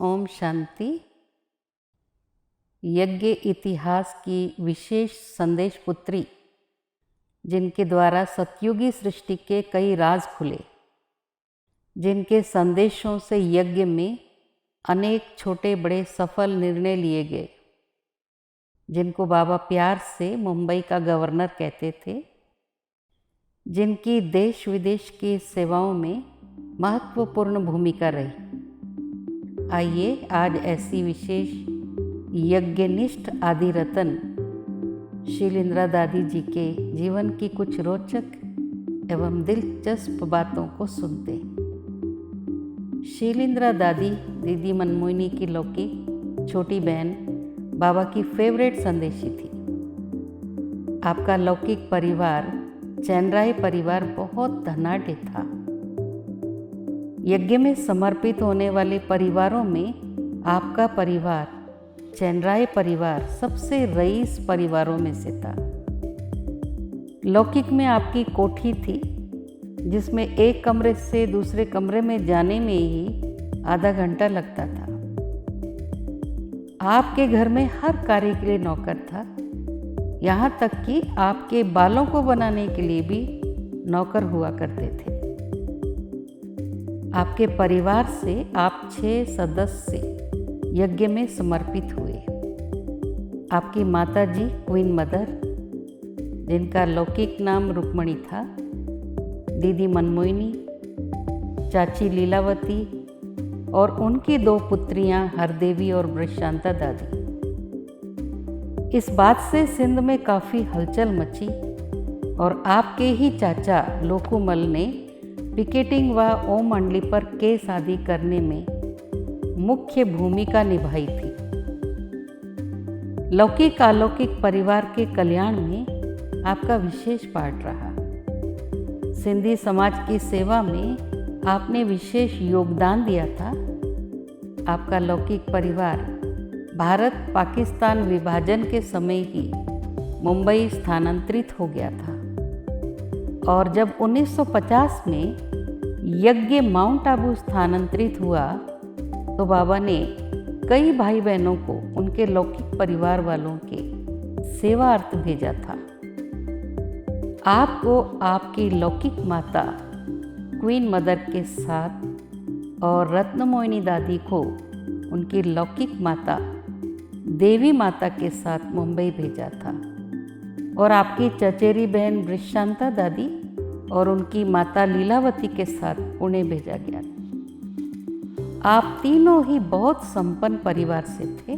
ओम शांति। यज्ञ इतिहास की विशेष संदेश पुत्री, जिनके द्वारा सतयुगी सृष्टि के कई राज खुले, जिनके संदेशों से यज्ञ में अनेक छोटे बड़े सफल निर्णय लिए गए, जिनको बाबा प्यार से मुंबई का गवर्नर कहते थे, जिनकी देश विदेश की सेवाओं में महत्वपूर्ण भूमिका रही। आइए आज ऐसी विशेष यज्ञनिष्ठ आदि रतन शीलिंद्रा दादी जी के जीवन की कुछ रोचक एवं दिलचस्प बातों को सुनते हैं। शीलिंद्रा दादी दीदी मनमोहिनी की लौकिक छोटी बहन बाबा की फेवरेट संदेशी थी। आपका लौकिक परिवार चैनराय परिवार बहुत धनाढ्य था। यज्ञ में समर्पित होने वाले परिवारों में आपका परिवार चैनराय परिवार सबसे रईस परिवारों में से था। लौकिक में आपकी कोठी थी, जिसमें एक कमरे से दूसरे कमरे में जाने में ही आधा घंटा लगता था। आपके घर में हर कार्य के लिए नौकर था, यहाँ तक कि आपके बालों को बनाने के लिए भी नौकर हुआ करते थे। आपके परिवार से आप 6 सदस्य यज्ञ में समर्पित हुए। आपकी माता जी क्वीन मदर, जिनका लौकिक नाम रुक्मणी था, दीदी मनमोहिनी, चाची लीलावती और उनकी 2 पुत्रियां हरदेवी और ब्रशांता दादी। इस बात से सिंध में काफ़ी हलचल मची और आपके ही चाचा लोकुमल ने पिकेटिंग व ओम मंडली पर केस आदि करने में मुख्य भूमिका निभाई थी। लौकिक अलौकिक परिवार के कल्याण में आपका विशेष पार्ट रहा। सिंधी समाज की सेवा में आपने विशेष योगदान दिया था। आपका लौकिक परिवार भारत पाकिस्तान विभाजन के समय ही मुंबई स्थानांतरित हो गया था और जब 1950 में यज्ञ माउंट आबू स्थानांतरित हुआ तो बाबा ने कई भाई बहनों को उनके लौकिक परिवार वालों के सेवार्थ भेजा था। आपको आपकी लौकिक माता क्वीन मदर के साथ और रत्नमोहिनी दादी को उनकी लौकिक माता देवी माता के साथ मुंबई भेजा था और आपकी चचेरी बहन ब्रशांता दादी और उनकी माता लीलावती के साथ पुणे भेजा गया। आप तीनों ही बहुत संपन्न परिवार से थे।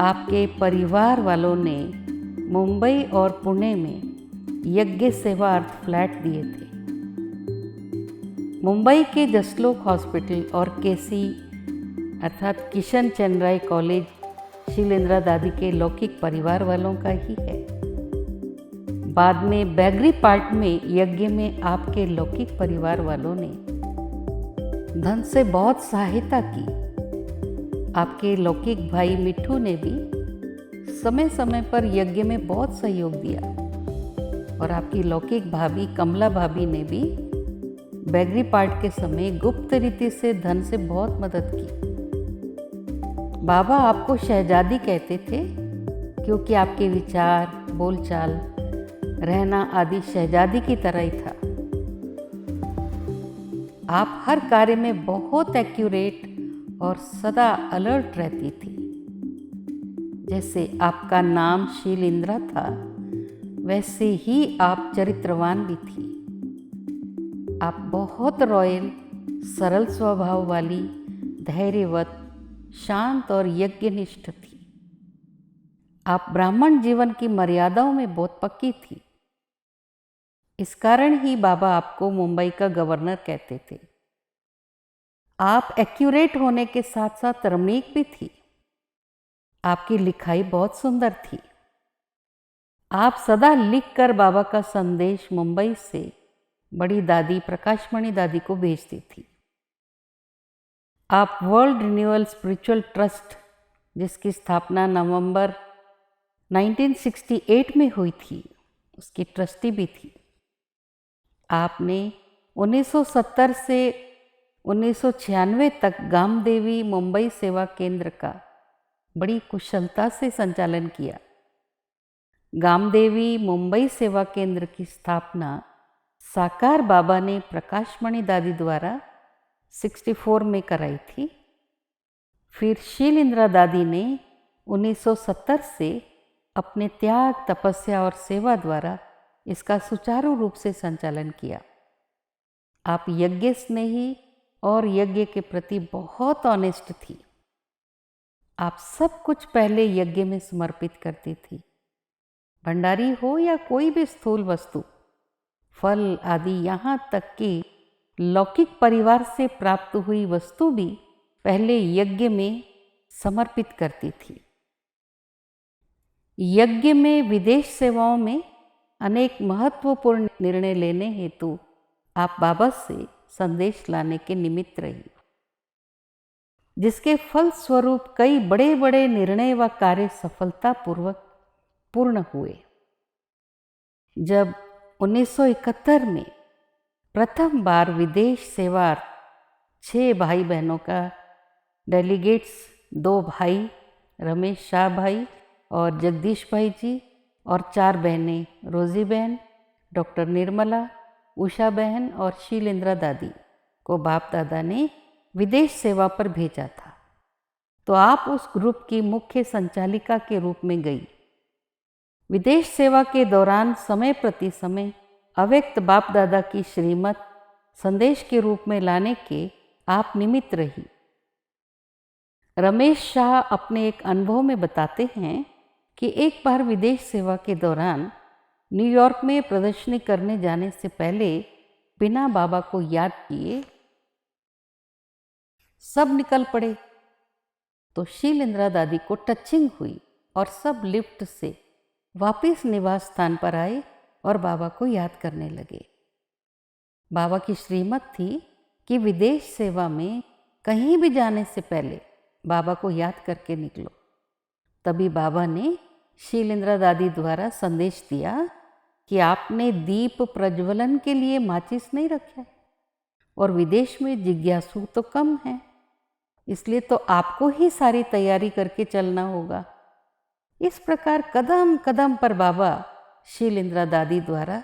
आपके परिवार वालों ने मुंबई और पुणे में यज्ञ सेवार्थ फ्लैट दिए थे। मुंबई के जसलोक हॉस्पिटल और केसी अर्थात किशन चंद्राय कॉलेज शीलिंद्रा दादी के लौकिक परिवार वालों का ही है। बाद में बैगरी पार्ट में यज्ञ में आपके लौकिक परिवार वालों ने धन से बहुत सहायता की। आपके लौकिक भाई मिठू ने भी समय समय पर यज्ञ में बहुत सहयोग दिया और आपकी लौकिक भाभी कमला भाभी ने भी बैगरी पार्ट के समय गुप्त रीति से धन से बहुत मदद की। बाबा आपको शहजादी कहते थे क्योंकि आपके विचार, बोलचाल, रहना आदि शहजादी की तरह ही था। आप हर कार्य में बहुत एक्यूरेट और सदा अलर्ट रहती थी। जैसे आपका नाम शीलिंद्रा था, वैसे ही आप चरित्रवान भी थी। आप बहुत रॉयल, सरल स्वभाव वाली, धैर्यवत, शांत और यज्ञनिष्ठ थी। आप ब्राह्मण जीवन की मर्यादाओं में बहुत पक्की थी। इस कारण ही बाबा आपको मुंबई का गवर्नर कहते थे। आप एक्यूरेट होने के साथ साथ रमणीक भी थी। आपकी लिखाई बहुत सुंदर थी। आप सदा लिखकर बाबा का संदेश मुंबई से बड़ी दादी प्रकाशमणि दादी को भेजती थी। आप वर्ल्ड रिन्यूअल स्पिरिचुअल ट्रस्ट, जिसकी स्थापना नवंबर 1968 में हुई थी, उसकी ट्रस्टी भी थी। आपने 1970 से 1996 तक गामदेवी मुंबई सेवा केंद्र का बड़ी कुशलता से संचालन किया। गामदेवी मुंबई सेवा केंद्र की स्थापना साकार बाबा ने प्रकाशमणि दादी द्वारा 64 में कराई थी। फिर शीलेंद्रा दादी ने 1970 से अपने त्याग, तपस्या और सेवा द्वारा इसका सुचारू रूप से संचालन किया। आप यज्ञ स्नेही और यज्ञ के प्रति बहुत ऑनेस्ट थी। आप सब कुछ पहले यज्ञ में समर्पित करती थी। भंडारी हो या कोई भी स्थूल वस्तु, फल आदि, यहाँ तक कि लौकिक परिवार से प्राप्त हुई वस्तु भी पहले यज्ञ में समर्पित करती थी। यज्ञ में विदेश सेवाओं में अनेक महत्वपूर्ण निर्णय लेने हेतु आप बाबा से संदेश लाने के निमित्त रही, जिसके फल स्वरूप कई बड़े बड़े निर्णय व कार्य सफलतापूर्वक पूर्ण हुए। जब 1971 में प्रथम बार विदेश सेवार्थ 6 भाई बहनों का डेलीगेट्स, 2 भाई रमेश शाह भाई और जगदीश भाई जी और 4 बहनें रोजी बहन, डॉक्टर निर्मला, उषा बहन और शीलेंद्रा दादी को बाप दादा ने विदेश सेवा पर भेजा था, तो आप उस ग्रुप की मुख्य संचालिका के रूप में गई। विदेश सेवा के दौरान समय प्रति समय अव्यक्त बाप दादा की श्रीमत संदेश के रूप में लाने के आप निमित्त रही। रमेश शाह अपने एक अनुभव में बताते हैं कि एक बार विदेश सेवा के दौरान न्यूयॉर्क में प्रदर्शनी करने जाने से पहले बिना बाबा को याद किए सब निकल पड़े, तो शीलेंद्रा दादी को टचिंग हुई और सब लिफ्ट से वापस निवास स्थान पर आए और बाबा को याद करने लगे। बाबा की श्रीमत थी कि विदेश सेवा में कहीं भी जाने से पहले बाबा को याद करके निकलो। तभी बाबा ने शीलेंद्रा दादी द्वारा संदेश दिया कि आपने दीप प्रज्वलन के लिए माचिस नहीं रखा है और विदेश में जिज्ञासु तो कम है, इसलिए तो आपको ही सारी तैयारी करके चलना होगा। इस प्रकार कदम कदम पर बाबा शीलेंद्रा दादी द्वारा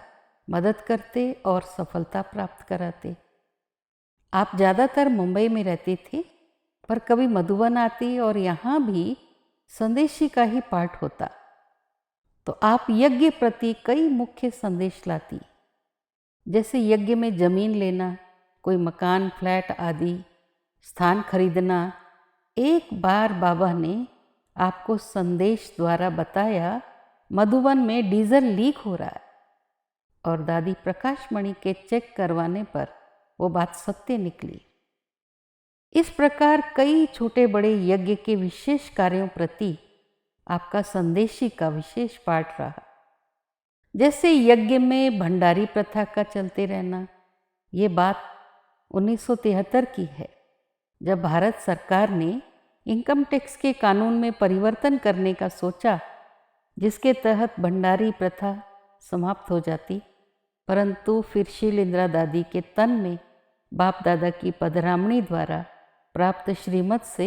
मदद करते और सफलता प्राप्त कराते। आप ज़्यादातर मुंबई में रहती थी, पर कभी मधुबन आती और यहाँ भी संदेशी का ही पाठ होता, तो आप यज्ञ प्रति कई मुख्य संदेश लाती, जैसे यज्ञ में जमीन लेना, कोई मकान, फ्लैट आदि स्थान खरीदना। एक बार बाबा ने आपको संदेश द्वारा बताया मधुबन में डीजल लीक हो रहा है, और दादी प्रकाशमणि के चेक करवाने पर वो बात सत्य निकली। इस प्रकार कई छोटे बड़े यज्ञ के विशेष कार्यों प्रति आपका संदेशी का विशेष पाठ रहा, जैसे यज्ञ में भंडारी प्रथा का चलते रहना। ये बात 1973 की है, जब भारत सरकार ने इनकम टैक्स के कानून में परिवर्तन करने का सोचा, जिसके तहत भंडारी प्रथा समाप्त हो जाती। परंतु फिर शीलेंद्रा दादी के तन में बाप दादा की पधरामणी द्वारा प्राप्त श्रीमत से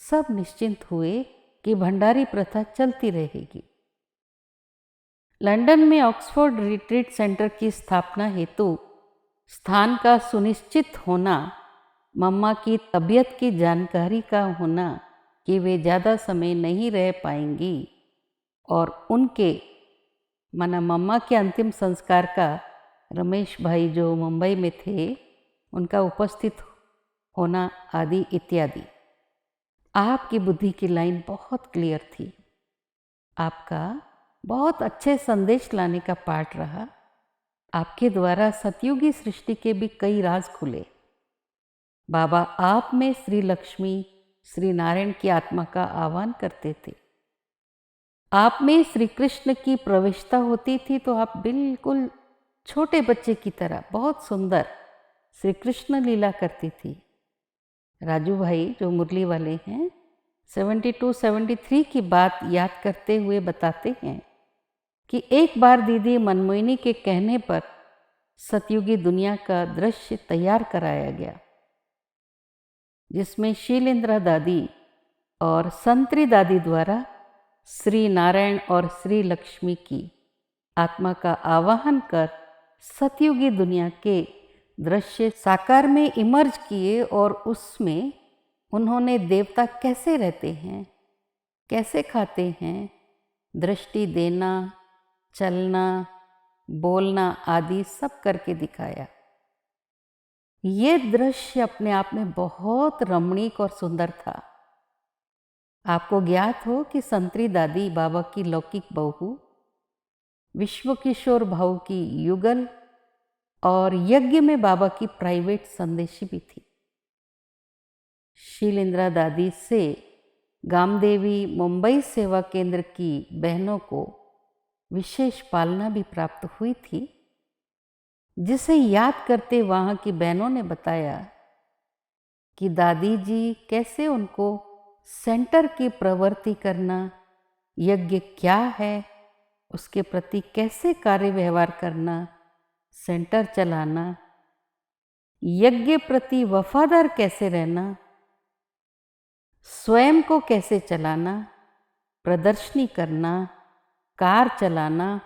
सब निश्चिंत हुए कि भंडारी प्रथा चलती रहेगी। लंदन में ऑक्सफोर्ड रिट्रीट सेंटर की स्थापना हेतु स्थान का सुनिश्चित होना, मम्मा की तबीयत की जानकारी का होना कि वे ज़्यादा समय नहीं रह पाएंगी, और उनके माना मम्मा के अंतिम संस्कार का रमेश भाई जो मुंबई में थे उनका उपस्थित होना आदि इत्यादि। आपकी बुद्धि की लाइन बहुत क्लियर थी। आपका बहुत अच्छे संदेश लाने का पाठ रहा। आपके द्वारा सतयुगी सृष्टि के भी कई राज खुले। बाबा आप में श्री लक्ष्मी, श्री नारायण की आत्मा का आह्वान करते थे। आप में श्री कृष्ण की प्रविष्टता होती थी, तो आप बिल्कुल छोटे बच्चे की तरह बहुत सुंदर श्री कृष्ण लीला करती थी। राजू भाई जो मुरली वाले हैं 72-73 की बात याद करते हुए बताते हैं कि एक बार दीदी मनमोहिनी के कहने पर सतयुगी दुनिया का दृश्य तैयार कराया गया। जिसमें शीलेंद्रा दादी और संतरी दादी द्वारा श्री नारायण और श्री लक्ष्मी की आत्मा का आवाहन कर सतयुगी दुनिया के दृश्य साकार में इमर्ज किए और उसमें उन्होंने देवता कैसे रहते हैं, कैसे खाते हैं, दृष्टि देना, चलना, बोलना आदि सब करके दिखाया। ये दृश्य अपने आप में बहुत रमणीक और सुंदर था। आपको ज्ञात हो कि संतरी दादी बाबा की लौकिक बहू, विश्व किशोर भाऊ की युगल और यज्ञ में बाबा की प्राइवेट संदेशी भी थी। शीलेंद्रा दादी से गामदेवी मुंबई सेवा केंद्र की बहनों को विशेष पालना भी प्राप्त हुई थी, जिसे याद करते वहाँ की बहनों ने बताया कि दादी जी कैसे उनको सेंटर की प्रवृत्ति करना, यज्ञ क्या है, उसके प्रति कैसे कार्य व्यवहार करना, सेंटर चलाना, यज्ञ प्रति वफादार कैसे रहना, स्वयं को कैसे चलाना, प्रदर्शनी करना, कार चलाना,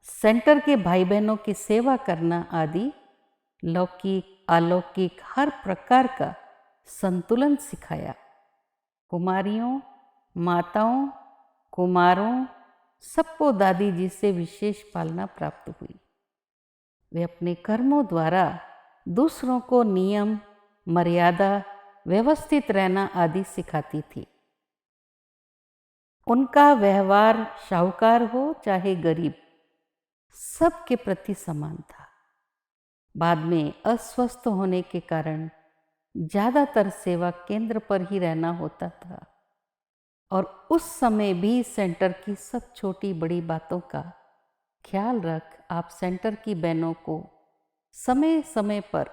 सेंटर के भाई बहनों की सेवा करना आदि लौकिक अलौकिक हर प्रकार का संतुलन सिखाया। कुमारियों, माताओं, कुमारों सबको दादी जी से विशेष पालना प्राप्त हुई। वे अपने कर्मों द्वारा दूसरों को नियम, मर्यादा, व्यवस्थित रहना आदि सिखाती थी। उनका व्यवहार शाहूकार हो चाहे गरीब, सबके प्रति समान था। बाद में अस्वस्थ होने के कारण ज़्यादातर सेवा केंद्र पर ही रहना होता था और उस समय भी सेंटर की सब छोटी बड़ी बातों का ख्याल रख आप सेंटर की बहनों को समय समय पर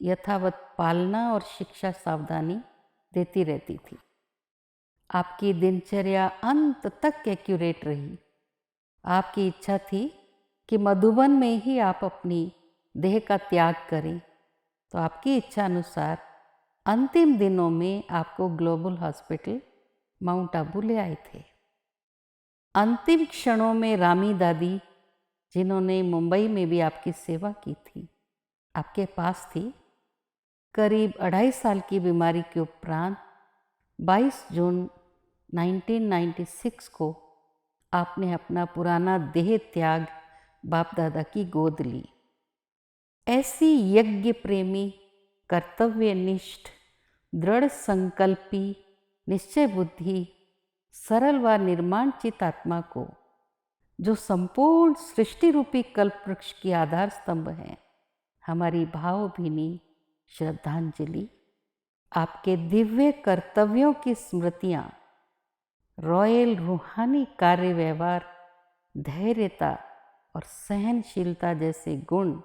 यथावत पालना और शिक्षा सावधानी देती रहती थी। आपकी दिनचर्या अंत तक एक्यूरेट रही। आपकी इच्छा थी कि मधुबन में ही आप अपनी देह का त्याग करें, तो आपकी इच्छा अनुसार अंतिम दिनों में आपको ग्लोबल हॉस्पिटल माउंट आबू ले आए थे। अंतिम क्षणों में रामी दादी, जिन्होंने मुंबई में भी आपकी सेवा की थी, आपके पास थी। करीब 2.5 साल की बीमारी के उपरांत 22 जून 1996 को आपने अपना पुराना देह त्याग बाप दादा की गोद ली। ऐसी यज्ञ प्रेमी, कर्तव्यनिष्ठ, दृढ़ संकल्पी, निश्चय बुद्धि, सरल व निर्माणचित आत्मा को, जो संपूर्ण सृष्टि रूपी कल्प वृक्ष की आधार स्तंभ है, हमारी भावभीनी श्रद्धांजलि। आपके दिव्य कर्तव्यों की स्मृतियाँ, रॉयल रूहानी कार्य व्यवहार, धैर्यता और सहनशीलता जैसे गुण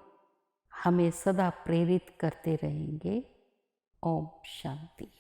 हमें सदा प्रेरित करते रहेंगे। ओम शांति।